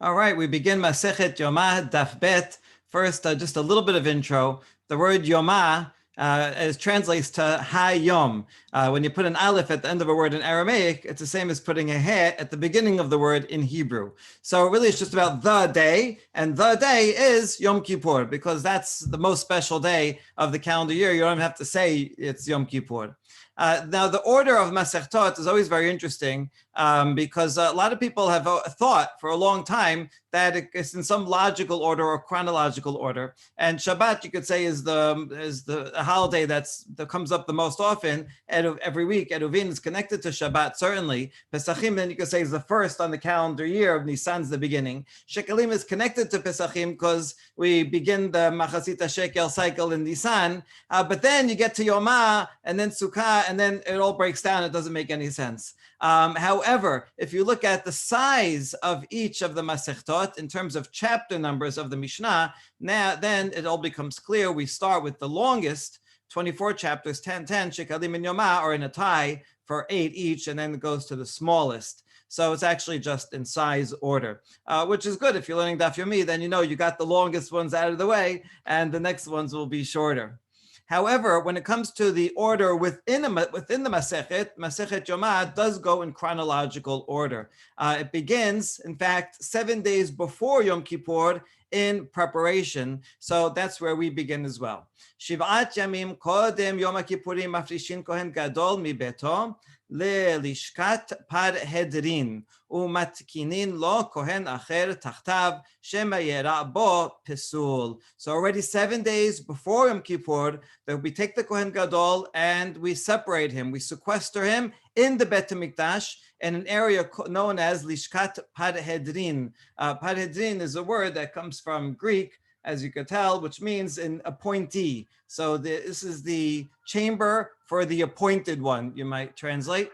All right, we begin Masechet Yoma Daf Bet. First, just a little bit of intro. The word Yoma translates to Hayom. When you put an aleph at the end of a word in Aramaic, it's the same as putting a he at the beginning of the word in Hebrew. So really, it's just about the day, and the day is Yom Kippur because that's the most special day of the calendar year. You don't have to say it's Yom Kippur. Now, the order of Masechtot is always very interesting because a lot of people have thought for a long time that it's in some logical order or chronological order. And Shabbat, you could say, is the holiday that comes up the most often every week. Eruvin is connected to Shabbat, certainly. Pesachim, then you could say, is the first on the calendar year of Nisan's the beginning. Shekalim is connected to Pesachim because we begin the Machasita Shekel cycle in Nisan. But then you get to Yoma and then Sukkah, and then it all breaks down. It doesn't make any sense. However, if you look at the size of each of the Masechtot in terms of chapter numbers of the Mishnah, then it all becomes clear. We start with the longest, 24 chapters, 10, Shekalim and Yoma are in a tie for 8 each, and then it goes to the smallest. So it's actually just in size order, which is good. If you're learning Daf Yomi, then you know you got the longest ones out of the way, and the next ones will be shorter. However, when it comes to the order within the Masechet Yoma does go in chronological order. It begins, in fact, 7 days before Yom Kippur in preparation. So that's where we begin as well. Shiv'at yamim kodem Yom Kippurim mafrishin Kohen Gadol mi beto ללשכת פרהדרין ומתקינין לו כהן אחר תחתיו שמא ירע בו פסול. So already 7 days before Yom Kippur, we take the Kohen Gadol and we separate him. We sequester him in the Bet HaMikdash in an area known as Lishkat Parhedrin. Parhedrin is a word that comes from Greek, as you could tell, which means an appointee. So this is the chamber for the appointed one, you might translate.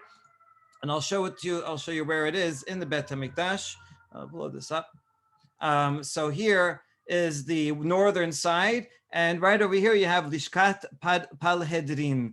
And I'll show it to you. I'll show you where it is in the Bet HaMikdash. I'll blow this up. So here is the northern side. And right over here, you have Lishkat Parhedrin.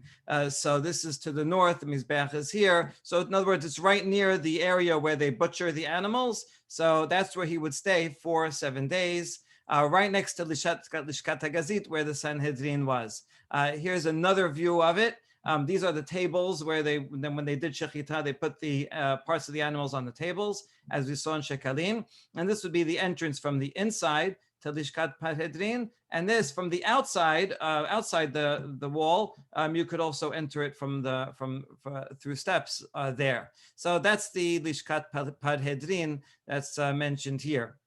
So this is to the north. The Mizbeach is here. So in other words, it's right near the area where they butcher the animals. So that's where he would stay for 7 days. Right next to Lishkat HaGazit, where the Sanhedrin was. Here's another view of it. These are the tables where when they did Shechita, they put the parts of the animals on the tables, as we saw in Shekalim. And this would be the entrance from the inside to Lishkat Parhedrin. And this from the outside, outside the wall, you could also enter it through steps there. So that's the Lishkat Parhedrin that's mentioned here.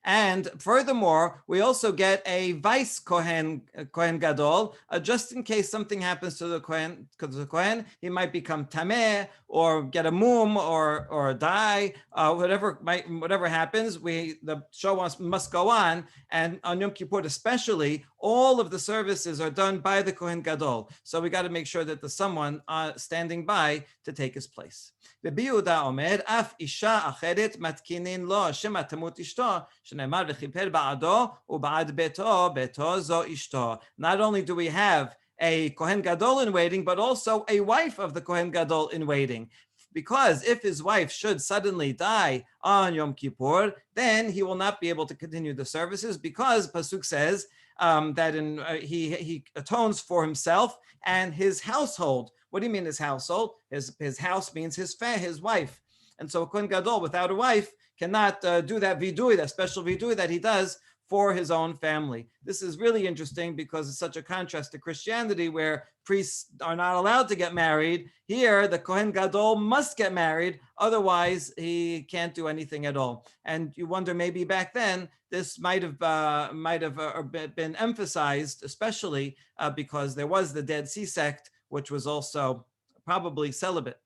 And furthermore, we also get a vice Kohen Gadol, just in case something happens to the Kohen. Because the Kohen, he might become tameh or get a mum or die, whatever happens. The show must go on, and on Yom Kippur especially, all of the services are done by the Kohen Gadol. So we got to make sure that there's someone standing by to take his place. Rabbi Yehuda Omer, Af isha acheret matkinin lo shema tamut ishto, shenemar v'chiper ba'ado u'ba'ad beto zo ishto. Not only do we have a Kohen Gadol in waiting, but also a wife of the Kohen Gadol in waiting. Because if his wife should suddenly die on Yom Kippur, then he will not be able to continue the services, because Pasuk says that he atones for himself and his household. What do you mean his household? His house means his wife. And so Kohen Gadol without a wife cannot do that vidui, that special vidui that he does for his own family. This is really interesting because it's such a contrast to Christianity, where priests are not allowed to get married. Here, the Kohen Gadol must get married, otherwise he can't do anything at all. And you wonder, maybe back then this might have been emphasized, especially because there was the Dead Sea sect, which was also probably celibate.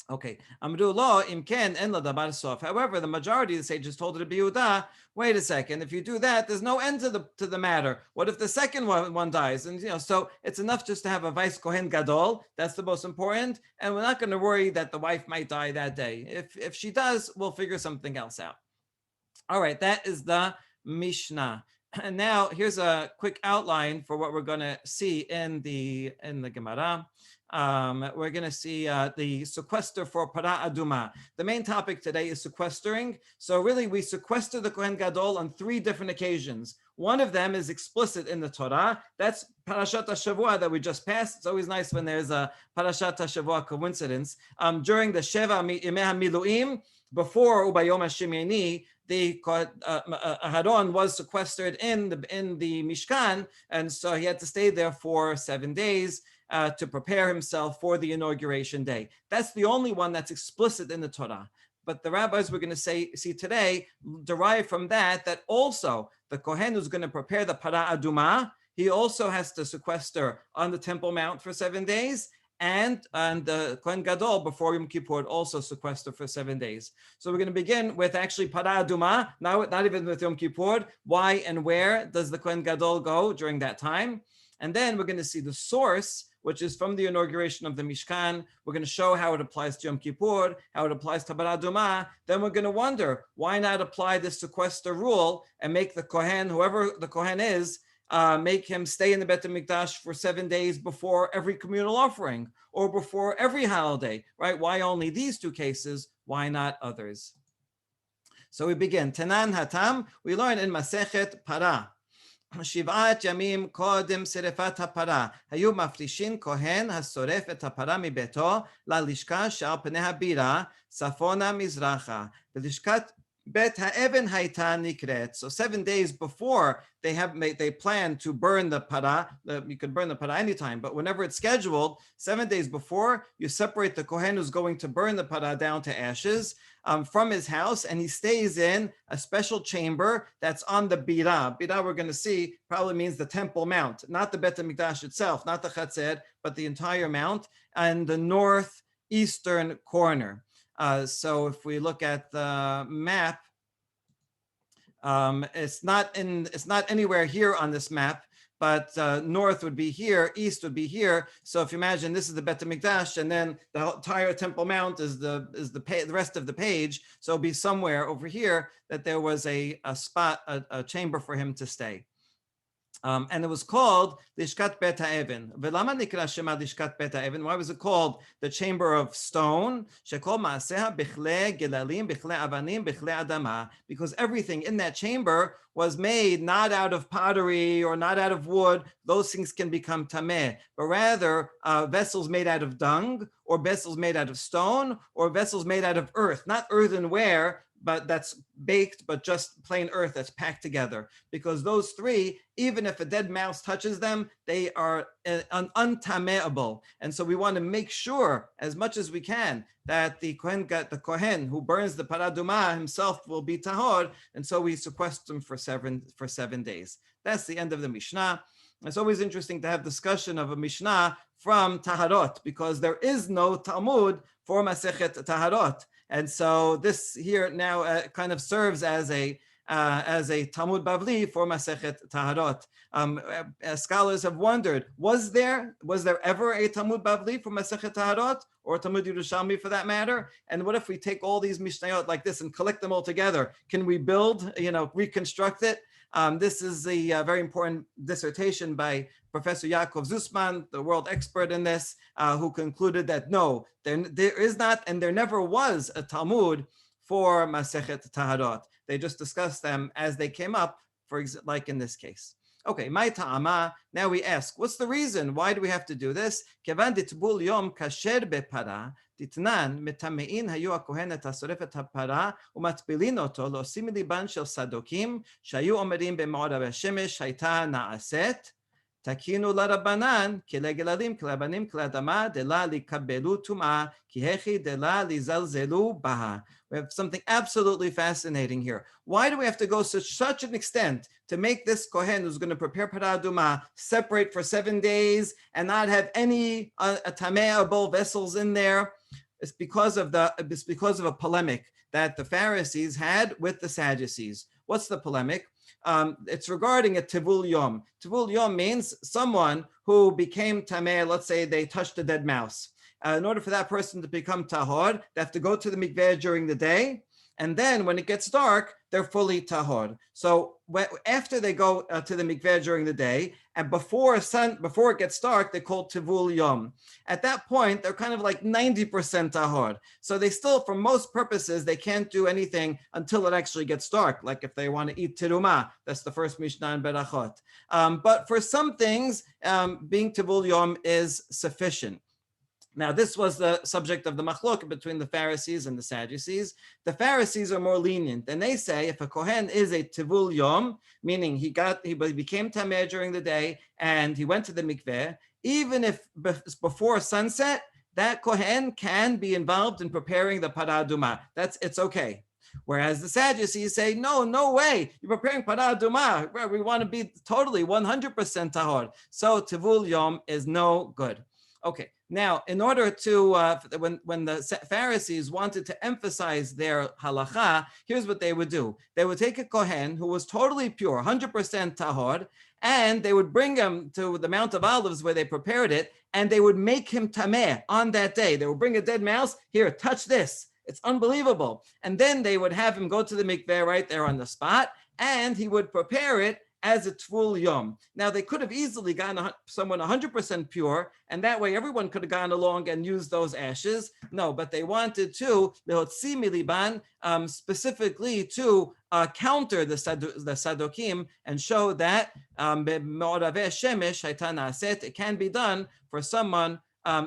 Okay. However, the majority of the sages told Rabbi Yehuda, wait a second, if you do that, there's no end to the matter. What if the second one dies? And so it's enough just to have a vice Kohen Gadol. That's the most important. And we're not going to worry that the wife might die that day. If she does, we'll figure something else out. All right, that is the Mishnah. And now here's a quick outline for what we're going to see in the Gemara. We're going to see the sequester for Parah Adumah. The main topic today is sequestering. So really, we sequester the Kohen Gadol on 3 different occasions. One of them is explicit in the Torah. That's Parashat HaShavua that we just passed. It's always nice when there's a Parashat HaShavua coincidence. During the Sheva Yemei HaMiluim, before Ubayom HaShemini, the Aharon was sequestered in the Mishkan, and so he had to stay there for 7 days to prepare himself for the inauguration day. That's the only one that's explicit in the Torah. But the rabbis we're going to see today derive from that also the Kohen who's going to prepare the Parah Adumah, he also has to sequester on the Temple Mount for 7 days, and the Kohen Gadol before Yom Kippur also sequester for 7 days. So we're going to begin with actually Parah Adumah, not even with Yom Kippur. Why and where does the Kohen Gadol go during that time? And then we're going to see the source, which is from the inauguration of the Mishkan. We're going to show how it applies to Yom Kippur, how it applies to Parah Adumah. Then we're going to wonder, why not apply this sequester rule and make the Kohen, whoever the Kohen is, make him stay in the Bet HaMikdash for 7 days before every communal offering or before every holiday, right? Why only these 2 cases? Why not others? So we begin. Tanan Hatam, we learn in Masechet Parah. שבעת ימים קודם שרפת הפרה, היו מפרישין כהן השורף את הפרה מביתו ללשכה שעל פני הבירה, צפונה מזרחה, ולשכת בית האבן הייתה נקראת. So 7 days before they plan to burn the parah, you could burn the parah anytime, but whenever it's scheduled, 7 days before, you separate the Kohen who's going to burn the parah down to ashes from his house, and he stays in a special chamber that's on the Bira. Bira, we're going to see, probably means the Temple Mount, not the Bet HaMikdash itself, not the Chatzer, but the entire mount, and the northeastern corner. So if we look at the map, it's not anywhere here on this map, but north would be here, east would be here. So if you imagine this is the Bet HaMikdash, and then the entire Temple Mount is the rest of the page. So it'll be somewhere over here that there was a spot, a chamber for him to stay. And it was called Lishkat Bet HaEven. V'lama nikra shema Lishkat Bet HaEven? Why was it called the Chamber of Stone? Shekol ma'aseha bichle gelalim, bichle avanim, bichle adama. Because everything in that chamber was made not out of pottery or not out of wood. Those things can become tameh, but rather vessels made out of dung, or vessels made out of stone, or vessels made out of earth, not earthenware, but that's baked, but just plain earth that's packed together. Because those 3, even if a dead mouse touches them, they are untameable. And so we want to make sure, as much as we can, that the Kohen who burns the Parah Adumah himself will be tahor, and so we sequester him for 7 days. That's the end of the Mishnah. It's always interesting to have discussion of a Mishnah from Taharot, because there is no Talmud for Masechet Taharot. And so this here now kind of serves as a Talmud Bavli for Masechet Taharot. Scholars have wondered, was there ever a Talmud Bavli for Masechet Taharot, or Talmud Yerushalmi for that matter? And what if we take all these Mishnayot like this and collect them all together? Can we build, reconstruct it? This is a very important dissertation by Professor Yaakov Zussman, the world expert in this, who concluded that no, there is not, and there never was a Talmud for Masechet Taharot. They just discussed them as they came up, like in this case. Okay, my ta'ama. Now we ask, what's the reason? Why do we have to do this? Kevan ditbul yom kasher bepara titnan metamein hayu hakohen et hasoref et hapara umatpilin oto losim liban shel sadokim shayu omerim b'ma'od hashemesh hayta na'aset takinu larabanan kilegelalim kilabanim kiladama dela likabelu tuma kihechi dela lizalzelu baha. We have something absolutely fascinating here. Why do we have to go to such an extent to make this Kohen who's going to prepare Parah Adumah separate for 7 days and not have any tameable vessels in there? It's because of a polemic that the Pharisees had with the Sadducees. What's the polemic? It's regarding a tivul yom. Tivul yom means someone who became tameh. Let's say they touched a dead mouse. In order for that person to become tahor, they have to go to the mikveh during the day, And then when it gets dark, they're fully tahor. So after they go to the mikveh during the day, and before it gets dark, they call tivul yom. At that point, they're kind of like 90% tahor. So they still, for most purposes, they can't do anything until it actually gets dark. Like if they want to eat tirumah, that's the first Mishnah in Berachot. But for some things, being tivul yom is sufficient. Now, this was the subject of the machlok between the Pharisees and the Sadducees. The Pharisees are more lenient, and they say if a Kohen is a tivul yom, meaning he became tameh during the day and he went to the mikveh, even if before sunset, that Kohen can be involved in preparing the Parah Adumah. It's okay. Whereas the Sadducees say, no way, you're preparing Parah Adumah. We want to be totally 100% tahor. So tivul yom is no good. Okay, now in order to, when the Pharisees wanted to emphasize their halacha, here's what they would do. They would take a Kohen who was totally pure, 100% tahor, and they would bring him to the Mount of Olives where they prepared it, and they would make him tameh on that day. They would bring a dead mouse, here, touch this. It's unbelievable. And then they would have him go to the mikveh right there on the spot, and he would prepare it as a tvul yom. Now, they could have easily gotten someone 100% pure, and that way everyone could have gone along and used those ashes. No, but they wanted to, specifically to counter the Sadokim and show that it can be done for someone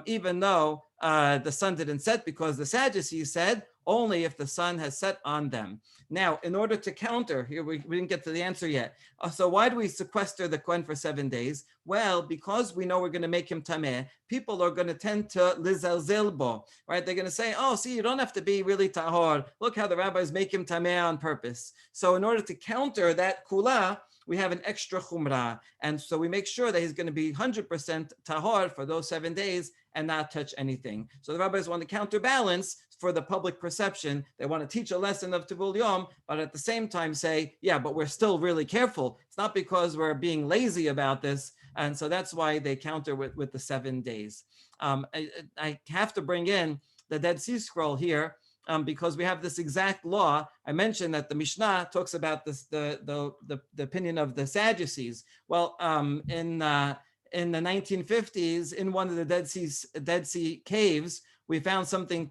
even though the sun didn't set, because the Sadducees said only if the sun has set on them. Now, in order to counter, here we didn't get to the answer yet. So why do we sequester the Kohen for 7 days? Well, because we know we're going to make him tameh, people are going to tend to lizelzel bo, right? They're going to say, oh, see, you don't have to be really tahor. Look how the rabbis make him tameh on purpose. So in order to counter that kula, we have an extra chumrah. And so we make sure that he's going to be 100% tahor for those 7 days and not touch anything. So the rabbis want to counterbalance for the public perception. They want to teach a lesson of tivul yom, but at the same time say, yeah, but we're still really careful. It's not because we're being lazy about this. And so that's why they counter with the 7 days. I have to bring in the Dead Sea Scroll here, because we have this exact law. I mentioned that the Mishnah talks about this, the opinion of the Sadducees. Well, in the 1950s, in one of the Dead Sea caves, we found something,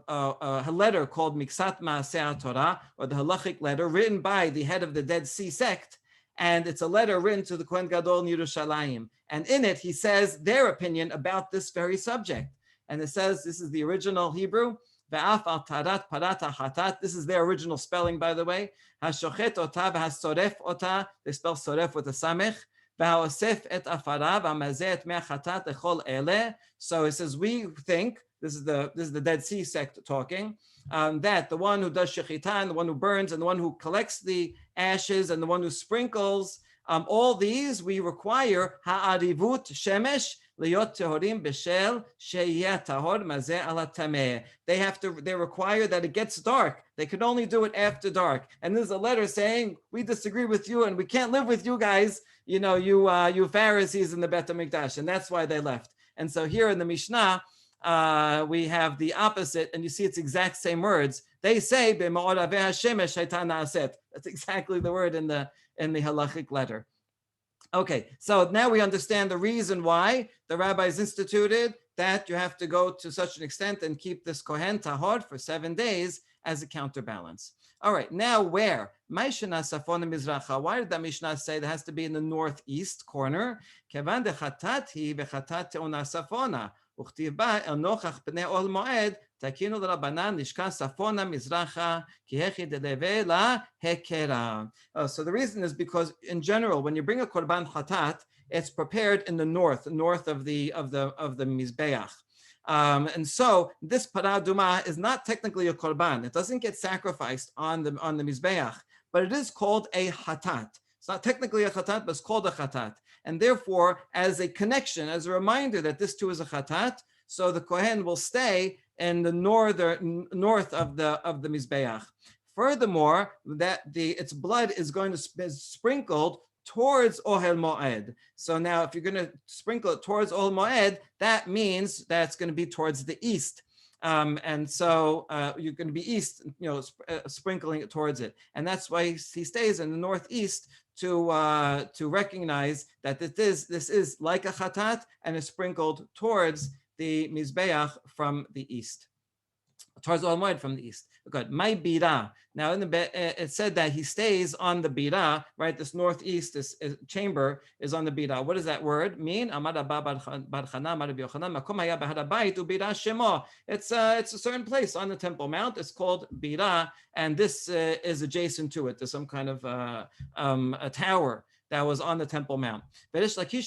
a letter called Miksat Ma'aseh Torah, or the halachic letter, written by the head of the Dead Sea sect. And it's a letter written to the Kohen Gadol in Yerushalayim. And in it, he says their opinion about this very subject. And it says, this is the original Hebrew, Ve'af al tarat parata hatat. This is their original spelling, by the way. Hashochet ota v'hasoref ota. They spell soref with a samech. Ve'haosef et afara v'amazeh et meh hatat echol ele. So it says, we think, this is the Dead Sea sect talking, that the one who does shechita, and the one who burns, and the one who collects the ashes, and the one who sprinkles, all these we require ha'arivut shemesh liyot tehorim b'shel sheyeh tahor mazeh ala tameh. They require that it gets dark. They can only do it after dark. And there's a letter saying, we disagree with you and we can't live with you guys, you Pharisees in the Bet HaMikdash. And that's why they left. And so here in the Mishnah, we have the opposite, and you see it's exact same words. They say, that's exactly the word in the halachic letter. Okay, so now we understand the reason why the rabbis instituted that you have to go to such an extent and keep this Kohen tahor for 7 days as a counterbalance. All right, now where? Why did the Mishnah say it has to be in the northeast corner? וכתיב בה אל נוכח פני אוהל מועד תקינו לרבנן לשכה צפונה מזרחה כי הכי דלווה להכרה. So the reason is because in general, when you bring a korban chatat, it's prepared in the north of the mizbeach. And so this Parah Adumah is not technically a korban. It doesn't get sacrificed on the mizbeach, but it is called a chatat. It's not technically a chatat, but it's called a chatat. And therefore, as a connection, as a reminder that this too is a chatat, so the Kohen will stay in the north of the Mizbeach. Furthermore, that its blood is going to be sprinkled towards Ohel Moed. So now if you're going to sprinkle it towards Ohel Moed, that means that it's going to be towards the east. And so you're going to be east, sprinkling it towards it. And that's why he stays in the northeast to recognize that this is like a chatat and is sprinkled towards the mizbeach from the east, towards the Moed from the east. Good. My bira. Now in the it said that he stays on the bira, right? This northeast, this chamber is on the bira. What does that word mean? It's a certain place on the Temple Mount. It's called bira, and this is adjacent to it. There's some kind of a tower that was on the Temple Mount. And Resh Lakish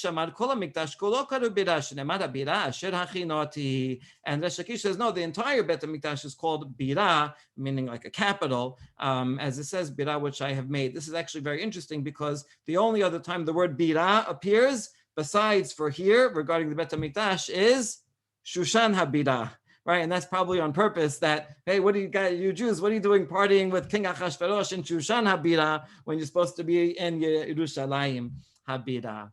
says, no, the entire Bet HaMikdash is called Bira, meaning like a capital, as it says, Bira, which I have made. This is actually very interesting because the only other time the word Bira appears, besides for here, regarding the Bet HaMikdash, is Shushan HaBira. Right, and that's probably on purpose. That, hey, what do you guys, you Jews, what are you doing partying with King Achashverosh in Shushan Habira when you're supposed to be in Yerushalayim Habira?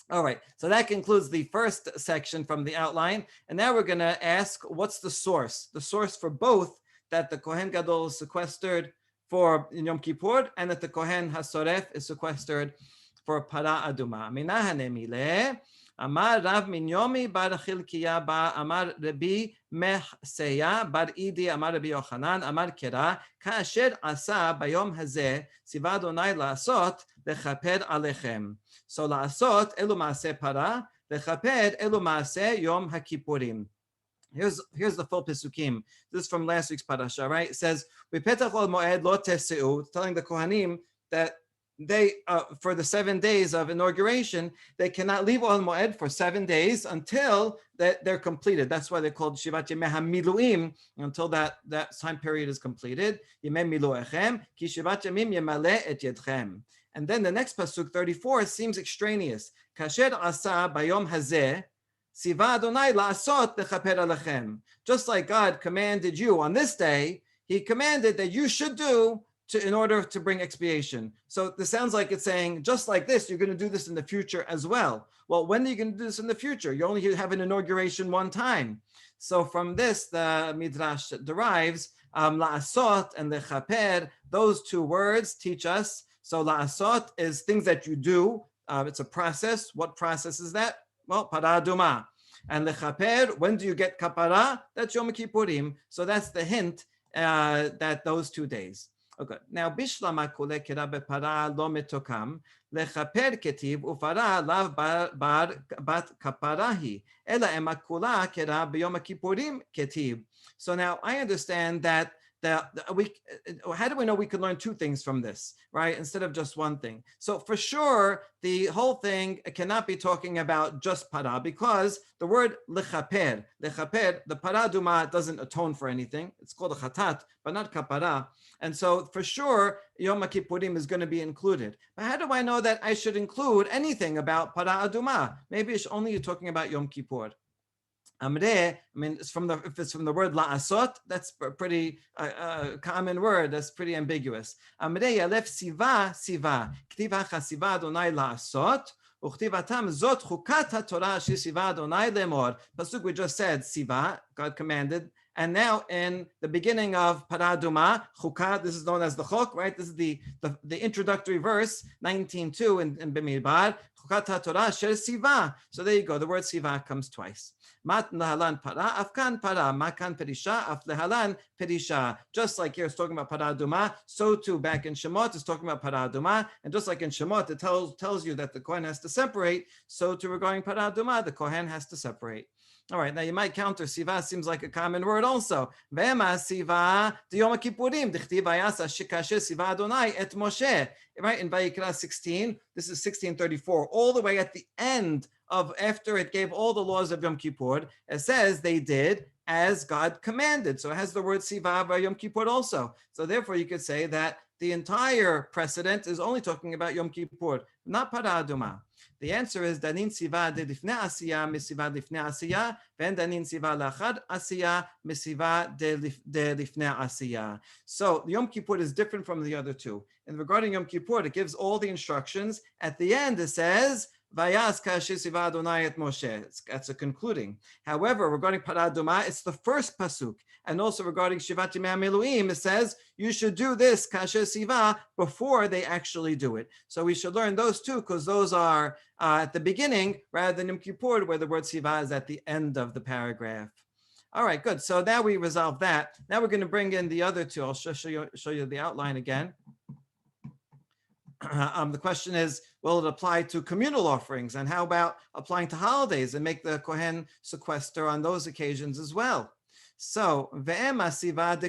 All right, so that concludes the first section from the outline, and now we're going to ask, what's the source? The source for both that the Kohen Gadol is sequestered for Yom Kippur, and that the Kohen HaSoref is sequestered for Parah Adumah. Minahane mileh. Amar Rav min Yomi bar Chilkiya ba Amar Rabbi Mehseya bar Idi Amar Rabbi Yochanan Amar Kera Kasher Asa Bayom Hazeh Siva Adonai Laasot Lechaper Alechem. So Laasot Elu Maaseh Parah Lechaper Elu Maaseh Yom HaKippurim. Here's the full Pesukim. This is from last week's parasha, right? It says, "B'petach ol moed lo teseu," telling the Kohanim that they, for the 7 days of inauguration, they cannot leave Ohel Moed for 7 days until they're completed. That's why they're called Shivat Yemei HaMiluim, until that time period is completed. Yemei Miluechem, ki Shivat Yemim Yemale et Yedchem. And then the next pasuk, 34, seems extraneous. Kasher asa bayom hazeh, Siva Adonai la'asot lechaper alechem. Just like God commanded you on this day, he commanded that you should do in order to bring expiation. So this sounds like it's saying, just like this, you're going to do this in the future as well. Well, when are you going to do this in the future? You only have an inauguration one time. So from this, the Midrash derives la'asot and lechaper. Those two words teach us. So la'asot is things that you do. It's a process. What process is that? Well, Parah Adumah. And lechaper, when do you get kapara? That's Yom Kippurim. So that's the hint that those 2 days. Okay. Now, bishlama kule kira bepara lo metokam lechaper ketiv ufara lav bat kaparahi ela emakula kira b'yom kippurim ketiv. So now I understand that how do we know we could learn two things from this, right? Instead of just one thing. So for sure, the whole thing cannot be talking about just parah, because the word lechaper, the parah adumah doesn't atone for anything. It's called a chatat, but not kapara. And so for sure, Yom Kippurim is going to be included. But how do I know that I should include anything about parah adumah? Maybe it's only you're talking about Yom Kippur. Amreh, I mean, if it's from the word la'asot, that's a pretty common word. That's pretty ambiguous. Amreh yalef siva, k'tiv ha'chasiva Adonai la'asot, u'chtivatam zot chukat ha'torah she'siva Adonai lemor. Pasuk we just said, siva, God commanded. And now in the beginning of Parah Adumah, Chukah, this is known as the Chok, right? This is the introductory verse, 19:2 in Bimidbar. Chukat HaTorah Sher Siva. So there you go. The word Siva comes twice. Mat lehalan Parah, afkan Parah, makan Perisha, af lehalan Perisha. Just like here it's talking about Parah Adumah, so too back in Shemot it's talking about Parah Adumah. And just like in Shemot it tells you that the Kohen has to separate, so too regarding Parah Adumah, the Kohen has to separate. All right, now you might counter, Siva seems like a common word also. Ve'ema Siva, the Yom Kippurim, dichtiv vayasa shekasher Siva Adonai et Moshe. Right, in Vayikra 16, this is 1634, all the way at the end of after it gave all the laws of Yom Kippur, it says they did as God commanded. So it has the word Siva by Yom Kippur also. So therefore you could say that the entire precedent is only talking about Yom Kippur, not Parah Adumah. The answer is Danin Siva de Lifnei Asiya Mesiva Lifnei Asiya, and Danin Siva Lachad Asiya Mesiva de Lifnei Asiya. So Yom Kippur is different from the other two. And regarding Yom Kippur, it gives all the instructions. At the end, it says Vayas kasher siva Adonai et Moshe. That's a concluding. However, regarding Parah Adumah, it's the first pasuk. And also regarding Shivat Yimei HaMiluim, it says you should do this kasher siva before they actually do it. So we should learn those two because those are at the beginning rather than Yom Kippur, where the word siva is at the end of the paragraph. All right, good. So now we resolved that. Now we're going to bring in the other two. I'll show you the outline again. The question is, will it apply to communal offerings? And how about applying to holidays and make the Kohen sequester on those occasions as well? So, since you have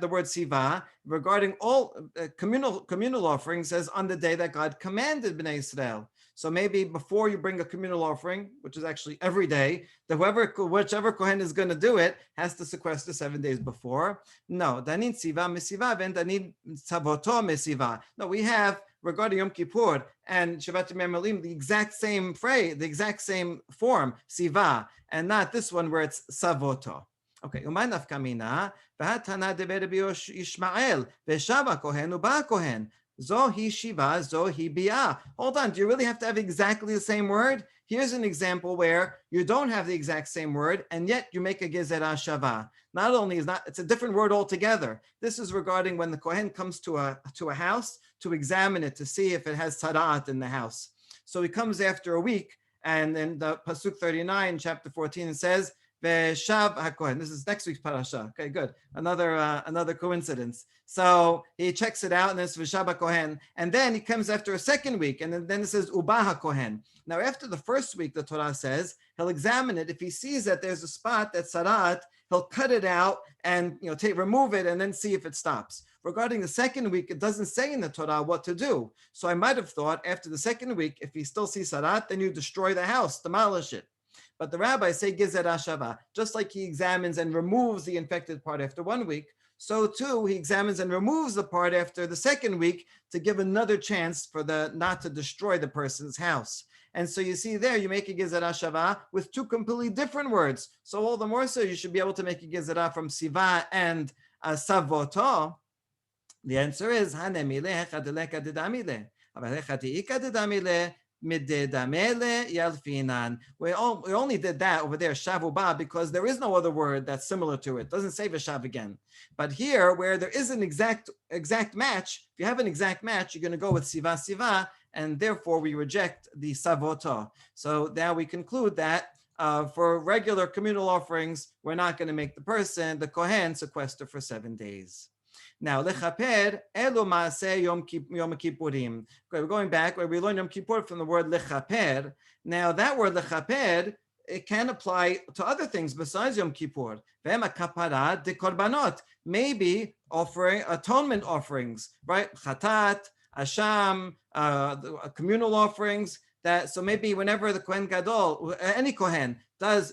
the word siva, regarding all communal offerings, says on the day that God commanded Bnei Israel. So maybe before you bring a communal offering, which is actually every day, whichever Kohen is going to do it has to sequester 7 days before. No, danid siva mesiva and danid savoto mesiva. No, we have regarding Yom Kippur and Shivat Yimei HaMiluim the exact same phrase, the exact same form, siva, and not this one where it's savoto. Okay, umay nafkamina v'hatana de Rabbi Yishmael v'shava kohen uba kohen. Zohi shiva, zohi bi'ah. Hold on, do you really have to have exactly the same word? Here's an example where you don't have the exact same word, and yet you make a gezerah shava. Not only it's a different word altogether. This is regarding when the Kohen comes to a house to examine it to see if it has tzara'at in the house. So he comes after a week, and in the pasuk 39, chapter 14, it says, Veshav HaKohen. This is next week's parasha. Okay, good. Another coincidence. So he checks it out, and it's Veshav HaKohen. And then he comes after a second week, and then it says Uba HaKohen. Now, after the first week, the Torah says he'll examine it. If he sees that there's a spot that's sarat, he'll cut it out and remove it, and then see if it stops. Regarding the second week, it doesn't say in the Torah what to do. So I might have thought after the second week, if he still sees sarat, then you destroy the house, demolish it. But the rabbis say gezerah shava, just like he examines and removes the infected part after 1 week, so too he examines and removes the part after the second week to give another chance for not to destroy the person's house. And so you see there, you make a gezerah shava with two completely different words. So all the more so, you should be able to make a gezerah from siva and savoto. The answer is hanemile hechadele kadidamile. We only did that over there, shavuba, because there is no other word that's similar to it. It doesn't say veshav again. But here, where there is an exact match, if you have an exact match, you're going to go with siva, and therefore we reject the savoto. So now we conclude that for regular communal offerings, we're not going to make the Kohen, sequester for 7 days. Now, lechaper elo maaseh Yom Kippurim. Okay, we're going back where we learned Yom Kippur from the word lechaper. Now, that word lechaper, it can apply to other things besides Yom Kippur. Ve'ema kapara de korbanot. Maybe offering atonement offerings, right? Chatat, asham, communal offerings. So maybe whenever the Kohen Gadol, any Kohen,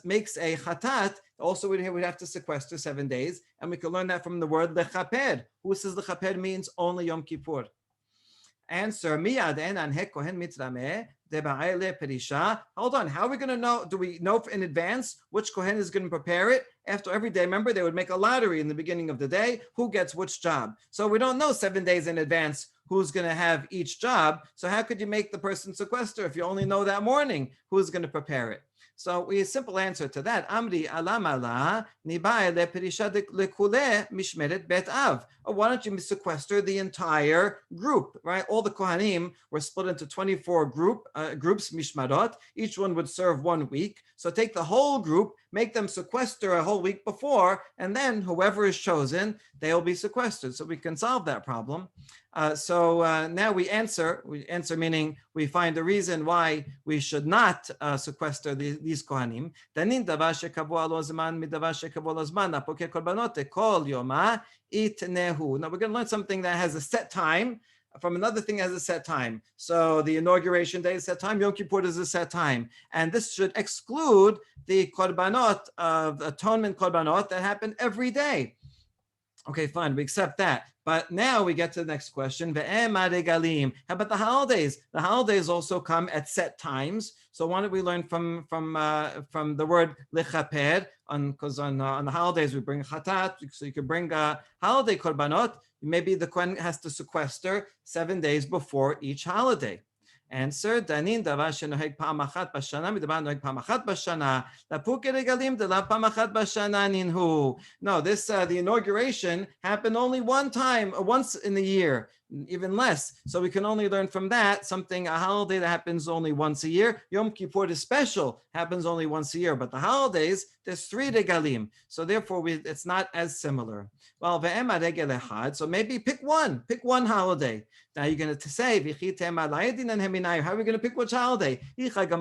makes a chatat, also we'd have to sequester 7 days, and we can learn that from the word lechaper. Who says lechaper means only Yom Kippur? Answer, miyad enan he kohen mitzrameh deba'ele perisha. Hold on, how are we going to know? Do we know in advance which Kohen is going to prepare it? After every day, remember, they would make a lottery in the beginning of the day, who gets which job. So we don't know 7 days in advance who's going to have each job. So how could you make the person sequester if you only know that morning who's going to prepare it? So we have a simple answer to that. Amri alamala nibae le perisha lekule mishmeret bet av. Why don't you sequester the entire group, right? All the Kohanim were split into 24 groups, mishmarot. Each one would serve 1 week. So take the whole group, make them sequester a whole week before, and then whoever is chosen, they'll be sequestered. So we can solve that problem. Now we answer meaning we find a reason why we should not sequester these Kohanim. Now we're going to learn something that has a set time from another thing that has a set time. So the inauguration day is a set time, Yom Kippur is a set time. And this should exclude the korbanot of atonement korbanot that happen every day. Okay, fine. We accept that. But now we get to the next question. How about the holidays? The holidays also come at set times. So why don't we learn from the word lechaper? Because on the holidays we bring chatat, so you could bring holiday korbanot. Maybe the Kohen has to sequester 7 days before each holiday. Answer, danin davar shenoheg pa'am achat b'shana midavar noheg pa'am achat b'shana lapukei regalim delav pa'am achat b'shana ninhu. No, this the inauguration happened only one time, once in the year, even less. So we can only learn from that something, a holiday that happens only once a year. Yom Kippur is special, happens only once a year, but the holidays, there's 3 regalim. So therefore, it's not as similar. Well, ve'ema regel echad. So maybe pick one holiday. Now you're going to say, how are we going to pick which holiday? Maybe you'll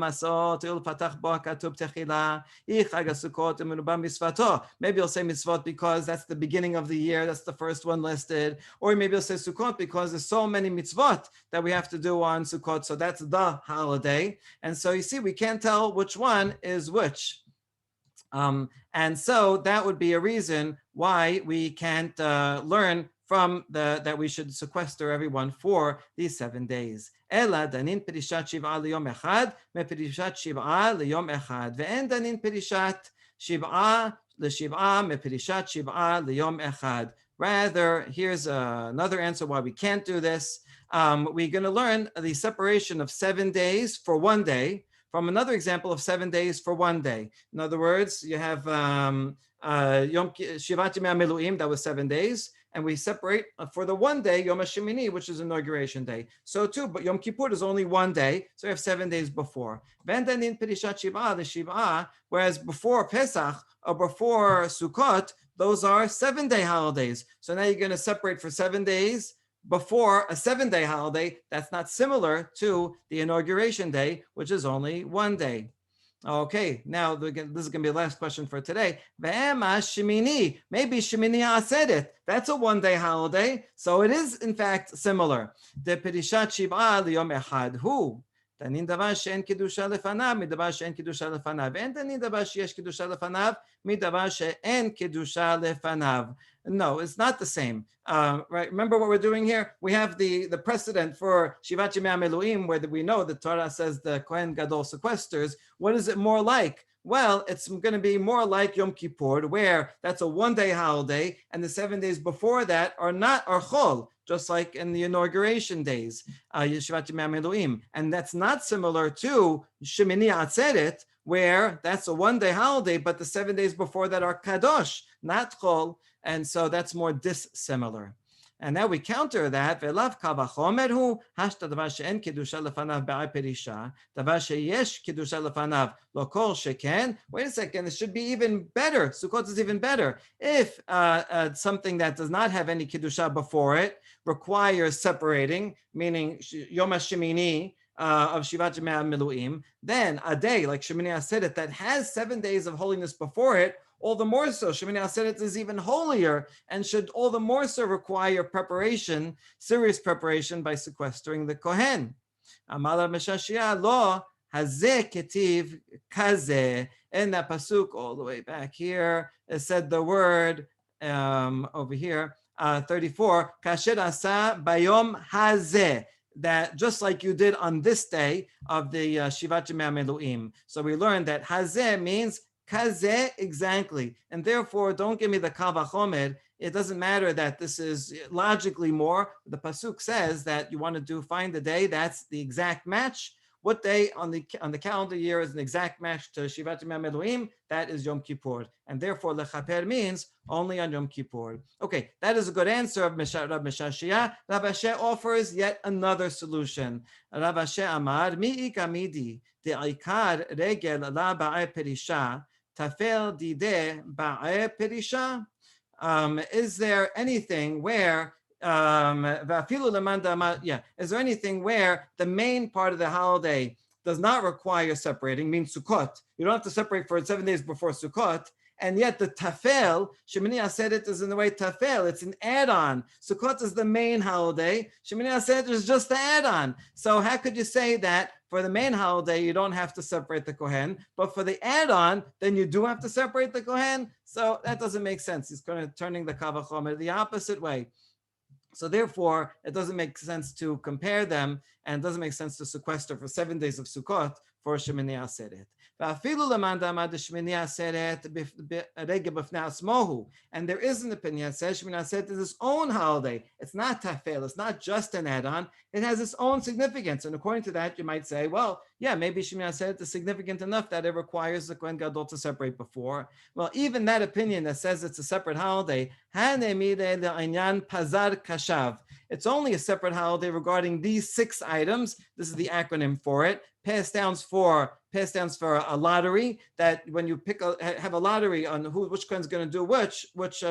say mitzvot because that's the beginning of the year, that's the first one listed. Or maybe you'll say Sukkot because there's so many mitzvot that we have to do on Sukkot, so that's the holiday. And so you see, we can't tell which one is which. And so that would be a reason why we can't learn from that we should sequester everyone for these 7 days. Ela danin perishat shiv'a liyom echad, me perishat shiv'a liyom echad, ve'en danin perishat shiv'a l'shiv'a, me perishat shiv'a liyom echad. Rather, here's another answer why we can't do this. We're going to learn the separation of 7 days for 1 day from another example of 7 days for 1 day. In other words, you have Yom Shivat Yemei Miluim, that was 7 days, and we separate for the 1 day Yom HaShemini, which is inauguration day. So too, but Yom Kippur is only 1 day, so we have 7 days before. Vendanin Perishat Shiv'ah, the Shiv'ah, whereas before Pesach or before Sukkot, those are 7-day holidays. So now you're going to separate for 7 days before a 7-day holiday. That's not similar to the inauguration day, which is only 1 day. Okay, now this is going to be the last question for today. Shemini, maybe Shemini Aseret. That's a 1-day holiday, so it is in fact similar. The Perishat Shiv'a liyom echad hu. תנין דבר שאין קידושה לפניו מדבר שאין קידושה לפניו, ואין תנין דבר שיש קידושה לפניו מדבר שאין קידושה לפניו. No, it's not the same. Right? Remember what we're doing here? We have the precedent for Shivat Yemei Meluim, where we know the Torah says the Kohen Gadol sequesters. What is it more like? Well, it's going to be more like Yom Kippur, where that's a 1-day holiday, and the 7 days before that are chol, just like in the inauguration days, Yeshivat Yemei Meluim. And that's not similar to Shemini Atzeret, where that's a 1-day holiday, but the 7 days before that are kadosh, not chol, and so that's more dissimilar. And now we counter that. Velav kavachomer hu hashta davar she'en kedusha lefanav ba'ai perisha, davar sheyesh kedusha lefanav lo kol sheken. Wait a second, it should be even better. Sukkot is even better. If something that does not have any kedusha before it requires separating, meaning Yom HaShemini of Shivat Yemei Miluim, then a day like Shemini Aseret that has 7 days of holiness before it, all the more so, Shemini Aseret is even holier and should all the more so require preparation, serious preparation by sequestering the Kohen. Amala Meshashia lo hazeh ketiv kazeh. In that pasuk all the way back here, it said the word over here, 34, kasher asa bayom hazeh. That just like you did on this day of the Shivat Yemei Meluim. So we learned that hazeh means kazeh exactly, and therefore don't give me the kal vachomer. It doesn't matter that this is logically more. The pasuk says that you want to find the day that's the exact match. What day on the calendar year is an exact match to Shivat Yemei Meluim? That is Yom Kippur, and therefore lechaper means only on Yom Kippur. Okay, that is a good answer of Rav Meshashia. Rav Ashi offers yet another solution. Rav Ashi amar mi ikamidi de'ikar regel la ba'e perisha tafel dide ba'e perisha. Is there anything where is there anything where the main part of the holiday does not require separating, means Sukkot? You don't have to separate for 7 days before Sukkot, and yet the tafel, Shemini Aseret is in the way tafel, it's an add-on. Sukkot is the main holiday, Shemini Aseret is just the add-on. So how could you say that for the main holiday, you don't have to separate the Kohen, but for the add-on, then you do have to separate the Kohen? So that doesn't make sense. He's kind of turning the Kal Vachomer the opposite way. So therefore, it doesn't make sense to compare them, and it doesn't make sense to sequester for 7 days of Sukkot for Shemini Aseret. And there is an opinion that says Shemini Aseret is its own holiday. It's not tafel, it's not just an add-on, it has its own significance. And according to that, you might say, well, yeah, maybe Shemini Aseret is significant enough that it requires the Kohen Gadol to separate before. Well, even that opinion that says it's a separate holiday, it's only a separate holiday regarding these 6 items. This is the acronym for it. PAS stands for a lottery, that when you have a lottery on which Kohen's going to do which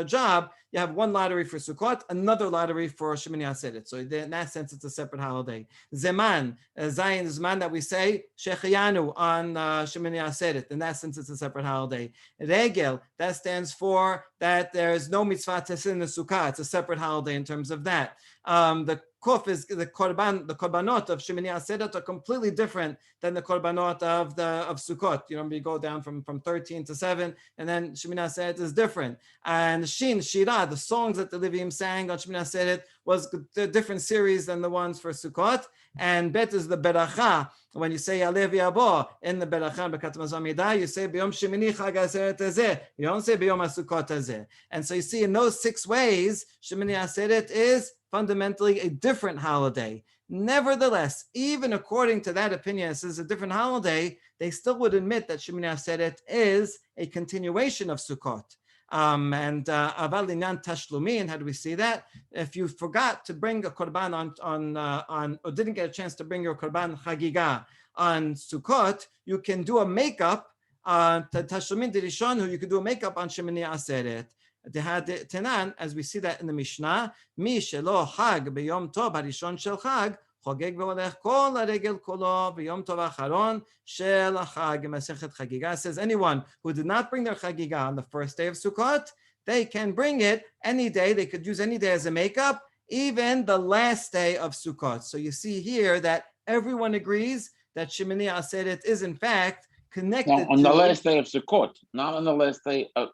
job, you have one lottery for Sukkot, another lottery for Shemini Aseret. So in that sense, it's a separate holiday. Zeman, Zayin is Zeman that we say Shechayanu on Shemini Aseret. In that sense, it's a separate holiday. Regel, that stands for that there is no mitzvah tesin in the Sukkah. It's a separate holiday in terms of that. The Kuf is the korbanot of Shemini Aseret are completely different than the korbanot of Sukkot. You know, we go down from 13 to 7, and then Shemini Aseret is different. And Shin, Shira, the songs that the Levim sang on Shemini Aseret was a different series than the ones for Sukkot. And Bet is the Beracha. When you say Alev Yabo in the Beracha Bekat Mazamida, you say B'Yom Shemini Chag Aseret Hazeh. You don't say B'Yom HaSukkot Hazeh. And so you see in those 6 ways, Shemini Aseret is fundamentally a different holiday. Nevertheless, even according to that opinion, this is a different holiday, they still would admit that Shemini Aseret is a continuation of Sukkot. And Aval Inyan Tashlumin, how do we see that? If you forgot to bring a korban on or didn't get a chance to bring your korban chagiga on Sukkot, you can do a makeup on Tashlumin Dirishon, you can do a makeup on Shemini Aseret. Tenan, as we see that in the Mishnah, Mi shelo chag b'yom tov harishon shel chag, chogeg v'olech kol haregel kolo b'yom tov hacharon shel chag. Masechet Chagiga says anyone who did not bring their chagiga on the first day of Sukkot, they can bring it any day. They could use any day as a makeup, even the last day of Sukkot. So you see here that everyone agrees that Shemini Aseret is in fact connected on the last day of Sukkot, not on the last day of.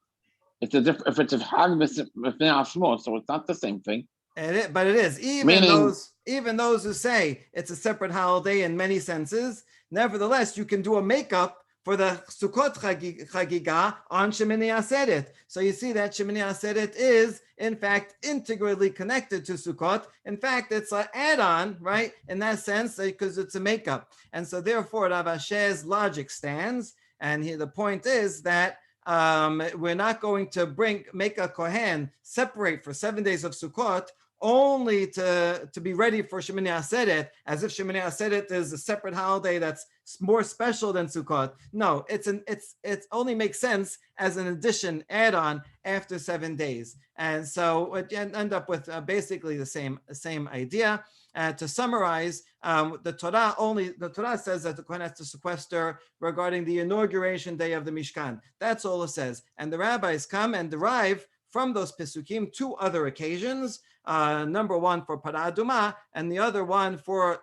It's a different. If it's a Chag small, so it's not the same thing. But it is. Even those who say it's a separate holiday in many senses, nevertheless, you can do a makeup for the Sukkot Chagiga on Shemini Aseret. So you see that Shemini Aseret is, in fact, integrally connected to Sukkot. In fact, it's an add-on, right? In that sense, because it's a makeup. And so therefore, Rav Asher's logic stands. And here the point is that we're not going to make a Kohen separate for 7 days of Sukkot only to be ready for Shemini Aseret, as if Shemini Aseret is a separate holiday that's more special than Sukkot. No, it only makes sense as an addition, add-on after 7 days, and so it end up with basically the same idea. To summarize, the Torah says that the Kohen has to sequester regarding the inauguration day of the Mishkan. That's all it says, and the rabbis come and derive from those Pesukim 2 other occasions. Number one for Parah Adumah, and the other one for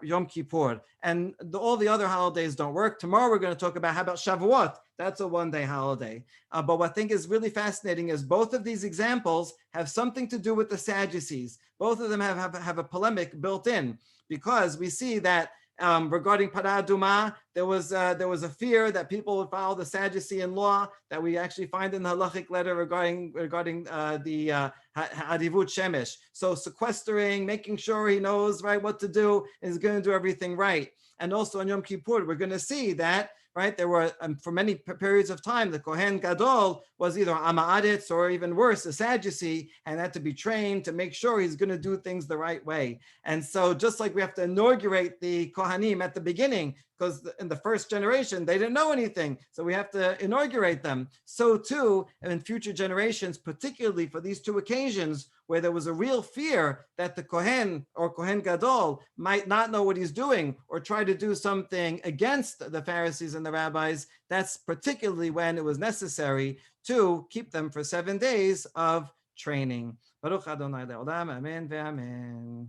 Yom Kippur. And all the other holidays don't work. Tomorrow we're going to talk about how about Shavuot. That's a 1-day holiday. But what I think is really fascinating is both of these examples have something to do with the Sadducees. Both of them have a polemic built in, because we see that regarding Parah Adumah, there was a fear that people would follow the Sadducean law that we actually find in the halachic letter regarding the Hadivut Shemesh. So sequestering, making sure he knows right what to do, is going to do everything right. And also on Yom Kippur, we're going to see that right there were for many periods of time the Kohen Gadol was either Ama'aretz or even worse a Sadducee, and had to be trained to make sure he's going to do things the right way. And so just like we have to inaugurate the Kohanim at the beginning because in the first generation, they didn't know anything. So we have to inaugurate them. So too, in future generations, particularly for these two occasions where there was a real fear that the Kohen or Kohen Gadol might not know what he's doing or try to do something against the Pharisees and the rabbis, that's particularly when it was necessary to keep them for 7 days of training. Baruch Adonai le'olam, amen ve'amen.